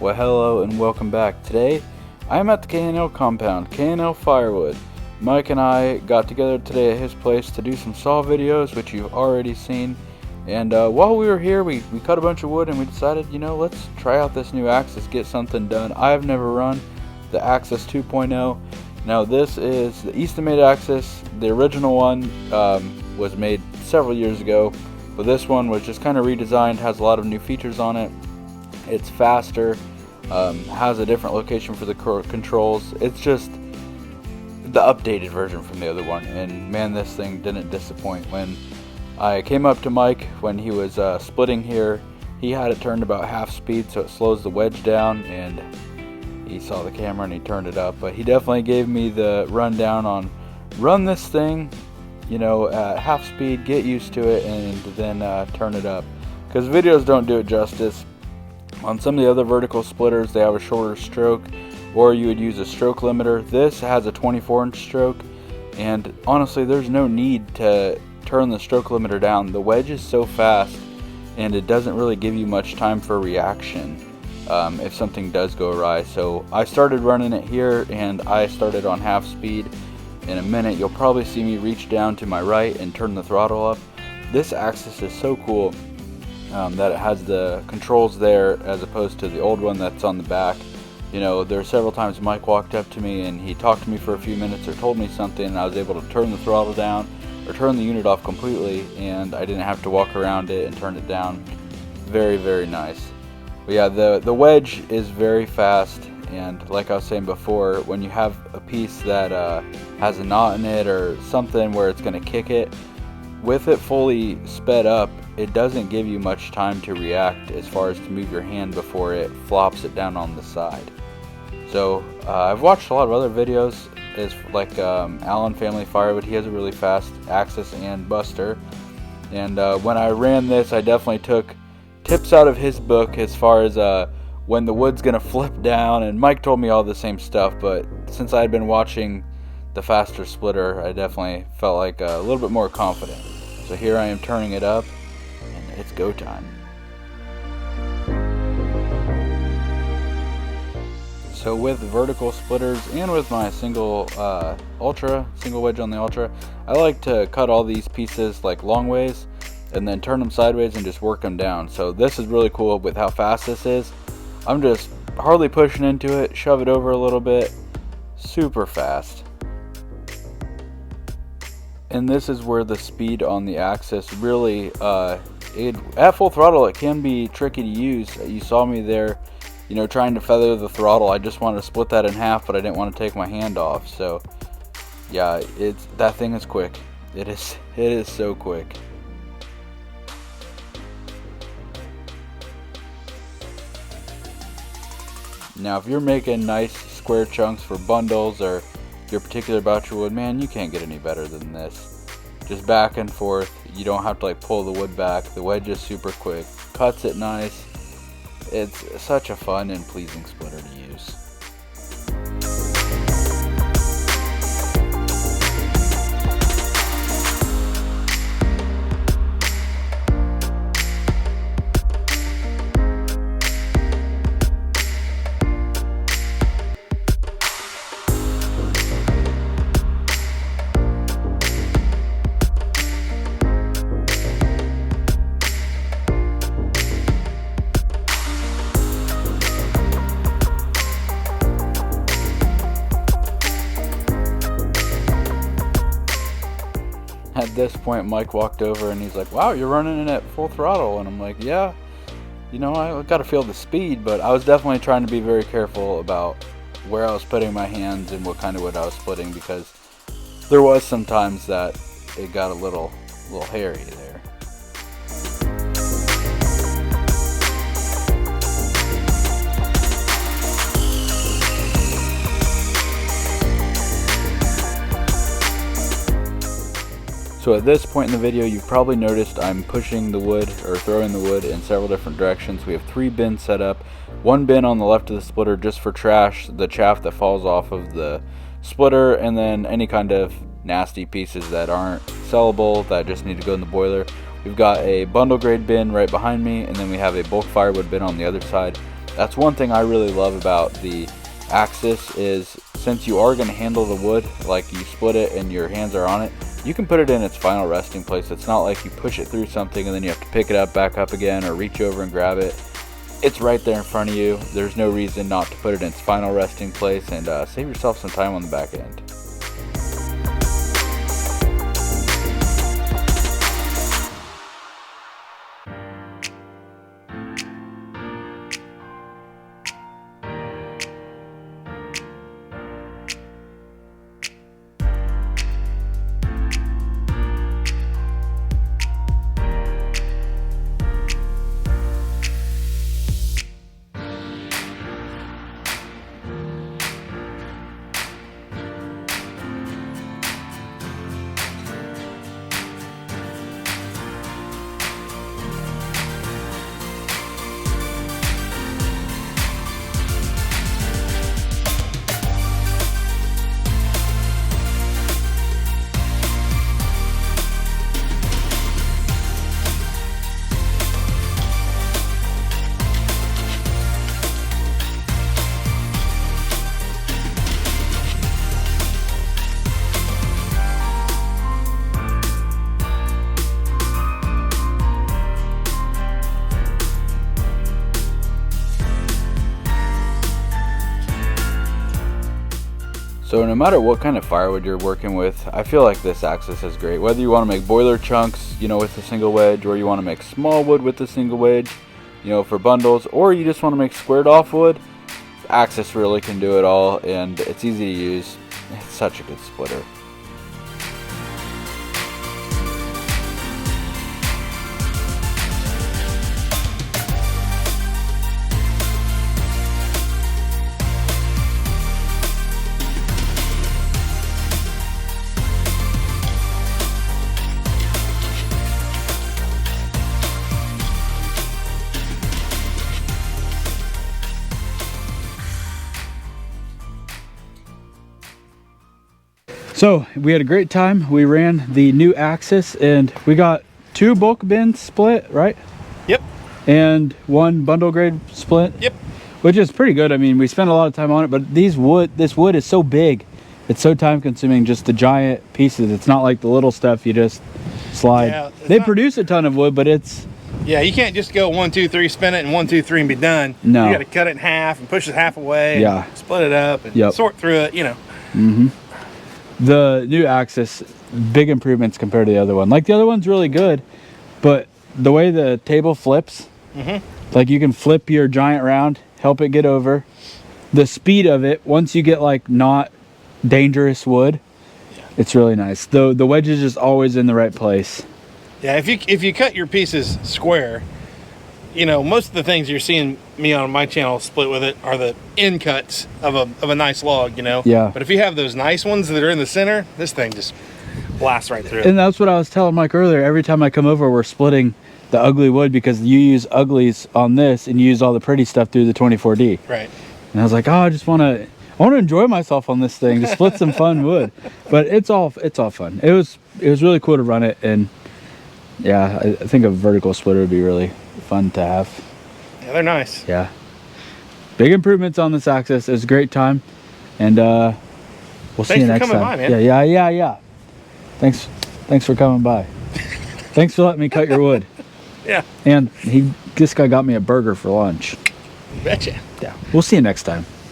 Well, hello and welcome back. Today, I'm at the K&L compound, K&L Firewood. Mike and I got together today at his place to do some saw videos, which you've already seen. And while we were here, we cut a bunch of wood and we decided, let's try out this new Axis, get something done. I have never run the Axis 2.0. Now, this is the Easton-made Axis. The original one was made several years ago, but this one was just kind of redesigned, has a lot of new features on it. It's faster. Has a different location for the controls. It's just the updated version from the other one, and man, this thing didn't disappoint. When I came up to Mike when he was splitting here, he had it turned about half speed, so it slows the wedge down, and he saw the camera and he turned it up. But he definitely gave me the rundown on run this thing at half speed, get used to it, and then turn it up, because videos don't do it justice. On some of the other vertical splitters, they have a shorter stroke, or you would use a stroke limiter. This has a 24-inch stroke, and honestly, there's no need to turn the stroke limiter down. The wedge is so fast, and it doesn't really give you much time for reaction if something does go awry. So I started running it here, and I started on half speed. In a minute, you'll probably see me reach down to my right and turn the throttle up. This Axis is so cool. That it has the controls there as opposed to the old one that's on the back. There are several times Mike walked up to me and he talked to me for a few minutes or told me something, and I was able to turn the throttle down or turn the unit off completely, and I didn't have to walk around it and turn it down. Very, very nice. But yeah, the wedge is very fast, and like I was saying before, when you have a piece that has a knot in it or something where it's going to kick it, with it fully sped up, it doesn't give you much time to react as far as to move your hand before it flops it down on the side. So I've watched a lot of other videos, like Allen Family Firewood. He has a really fast Axis and Buster, and when I ran this, I definitely took tips out of his book as far as when the wood's gonna flip down, and Mike told me all the same stuff, but since I had been watching the faster splitter, I definitely felt like a little bit more confident. So here I am turning it up, and it's go time. So with vertical splitters and with my single wedge on the Ultra, I like to cut all these pieces like long ways and then turn them sideways and just work them down. So this is really cool with how fast this is. I'm just hardly pushing into it, shove it over a little bit, super fast. And this is where the speed on the Axis really, at full throttle, it can be tricky to use. You saw me there, trying to feather the throttle. I just wanted to split that in half, but I didn't want to take my hand off. So, yeah, that thing is quick. It is so quick. Now, if you're making nice square chunks for bundles, or you're particular about your wood, man, you can't get any better than this. Just back and forth. You don't have to pull the wood back. The wedge is super quick, cuts it nice. It's such a fun and pleasing splitter to use. At this point, Mike walked over and he's like, "Wow, you're running it at full throttle." And I'm like, "Yeah, I got to feel the speed," but I was definitely trying to be very careful about where I was putting my hands and what kind of wood I was splitting, because there was some times that it got a little hairy there. So at this point in the video, you've probably noticed I'm pushing the wood or throwing the wood in several different directions. We have 3 bins set up. One bin on the left of the splitter just for trash, the chaff that falls off of the splitter, and then any kind of nasty pieces that aren't sellable that just need to go in the boiler. We've got a bundle grade bin right behind me, and then we have a bulk firewood bin on the other side. That's one thing I really love about the Axis, is since you are going to handle the wood, like you split it and your hands are on it, you can put it in its final resting place. It's not like you push it through something and then you have to pick it up, back up again, or reach over and grab it. It's right there in front of you. There's no reason not to put it in its final resting place, and save yourself some time on the back end. So no matter what kind of firewood you're working with, I feel like this Axis is great. Whether you want to make boiler chunks, with a single wedge, or you want to make small wood with a single wedge, for bundles, or you just want to make squared off wood, Axis really can do it all, and it's easy to use. It's such a good splitter. So we had a great time. We ran the new Axis and we got 2 bulk bins split, right? Yep. And 1 bundle grade split. Yep. Which is pretty good. I mean, we spent a lot of time on it, but this wood is so big. It's so time consuming, just the giant pieces. It's not like the little stuff you just slide. Yeah, they produce a ton of wood, but it's... Yeah, you can't just go 1, 2, 3, spin it, and 1, 2, 3 and be done. No. You got to cut it in half and push it half away. Yeah. And split it up and sort through it, Mm-hmm. The new Axis, big improvements compared to the other one. Like, the other one's really good, but the way the table flips, like you can flip your giant round, help it get over. The speed of it, once you get like not dangerous wood, it's really nice. The wedge is just always in the right place. Yeah, if you cut your pieces square, most of the things you're seeing me on my channel split with it are the end cuts of a nice log, Yeah. But if you have those nice ones that are in the center, this thing just blasts right through it. And that's what I was telling Mike earlier. Every time I come over, we're splitting the ugly wood because you use uglies on this and you use all the pretty stuff through the 24D. Right. And I was like, I want to enjoy myself on this thing, just split some fun wood. But it's all fun. It was really cool to run it, and yeah, I think a vertical splitter would be really fun to have. Yeah, they're nice. Yeah. Big improvements on this Axis. It was a great time. And we'll see you next time. Thanks for coming by, man. Yeah. Thanks for coming by. Thanks for letting me cut your wood. Yeah. And this guy got me a burger for lunch. Betcha. Yeah. We'll see you next time.